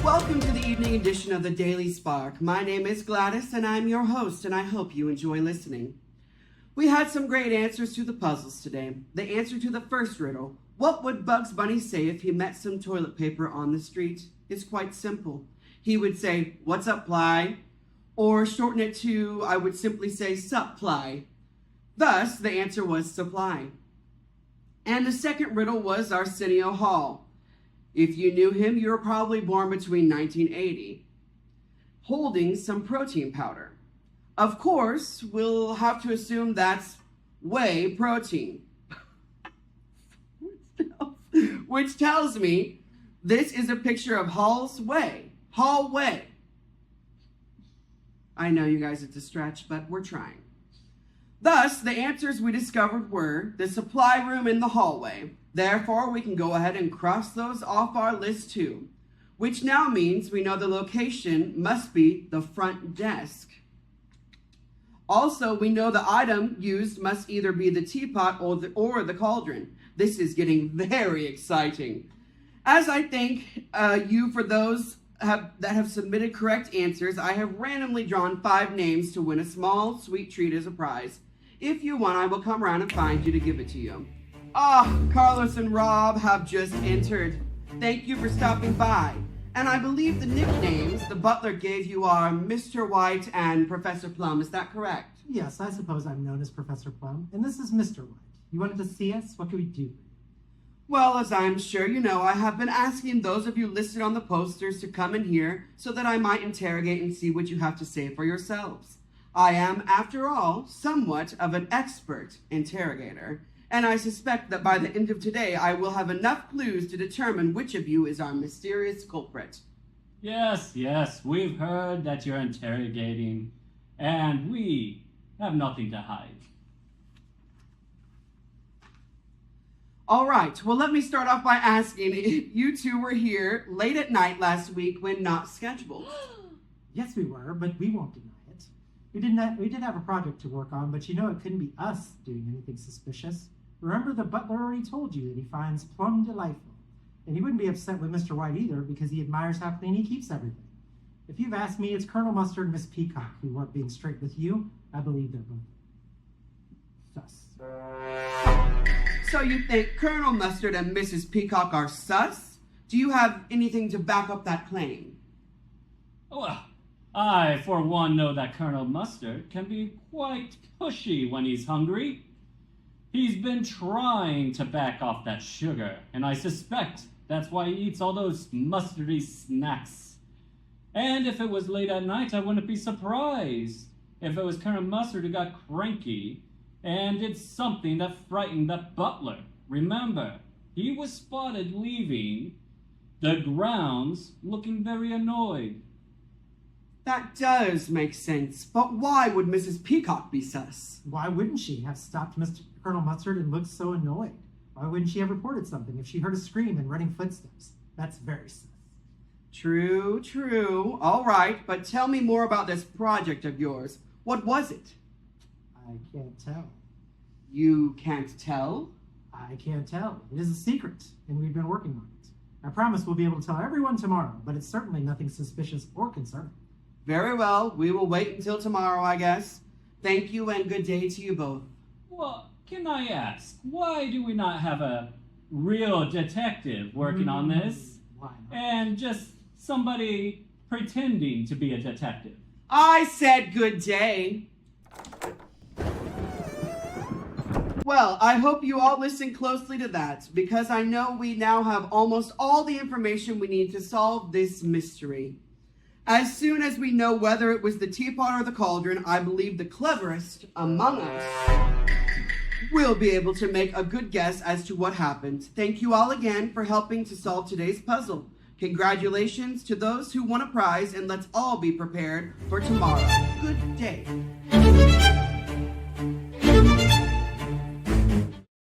Welcome to the evening edition of the Daily Spark. My name is Gladys and I'm your host, and I hope you enjoy listening. We had some great answers to the puzzles today. The answer to the first riddle, what would Bugs Bunny say if he met some toilet paper on the street, is quite simple. He would say, "What's up, Ply?" Or shorten it to, I would simply say, "Sup, Ply?" Thus, the answer was supply. And the second riddle was Arsenio Hall. If you knew him, you were probably born between 1980, holding some protein powder. Of course, we'll have to assume that's whey protein. Which tells me this is a picture of Hall's Whey. Hall Whey. I know you guys, it's a stretch, but we're trying. Thus, the answers we discovered were the supply room in the hallway. Therefore, we can go ahead and cross those off our list too, which now means we know the location must be the front desk. Also, we know the item used must either be the teapot or the cauldron. This is getting very exciting. As I thank you for those that have submitted correct answers, I have randomly drawn 5 names to win a small, sweet treat as a prize. If you want, I will come around and find you to give it to you. Carlos and Rob have just entered. Thank you for stopping by. And I believe the nicknames the butler gave you are Mr. White and Professor Plum. Is that correct? Yes, I suppose I'm known as Professor Plum, and this is Mr. White. You wanted to see us? What can we do? Well, as I'm sure you know, I have been asking those of you listed on the posters to come in here so that I might interrogate and see what you have to say for yourselves. I am, after all, somewhat of an expert interrogator, and I suspect that by the end of today, I will have enough clues to determine which of you is our mysterious culprit. Yes, we've heard that you're interrogating, and we have nothing to hide. All right, well, let me start off by asking if you two were here late at night last week when not scheduled. Yes, we were, but we won't deny it. We did have a project to work on, but you know it couldn't be us doing anything suspicious. Remember, the butler already told you that he finds Plum delightful. And he wouldn't be upset with Mr. White either, because he admires how clean he keeps everything. If you've asked me, it's Colonel Mustard and Miss Peacock who weren't being straight with you. I believe they're both sus. So you think Colonel Mustard and Mrs. Peacock are sus? Do you have anything to back up that claim? Well, I, for one, know that Colonel Mustard can be quite pushy when he's hungry. He's been trying to back off that sugar, and I suspect that's why he eats all those mustardy snacks. And if it was late at night, I wouldn't be surprised if it was Colonel Mustard who got cranky and did something that frightened that butler. Remember, he was spotted leaving the grounds looking very annoyed. That does make sense, but why would Mrs. Peacock be sus? Why wouldn't she have stopped Mr. Colonel Mustard and looked so annoyed? Why wouldn't she have reported something if she heard a scream and running footsteps? That's very sus. True. All right, but tell me more about this project of yours. What was it? I can't tell. You can't tell? I can't tell. It is a secret, and we've been working on it. I promise we'll be able to tell everyone tomorrow, but it's certainly nothing suspicious or concerning. Very well. We will wait until tomorrow, I guess. Thank you and good day to you both. Well, can I ask, why do we not have a real detective working on this? Why not? And just somebody pretending to be a detective? I said good day. Well, I hope you all listen closely to that, because I know we now have almost all the information we need to solve this mystery. As soon as we know whether it was the teapot or the cauldron, I believe the cleverest among us will be able to make a good guess as to what happened. Thank you all again for helping to solve today's puzzle. Congratulations to those who won a prize, and let's all be prepared for tomorrow. Good day.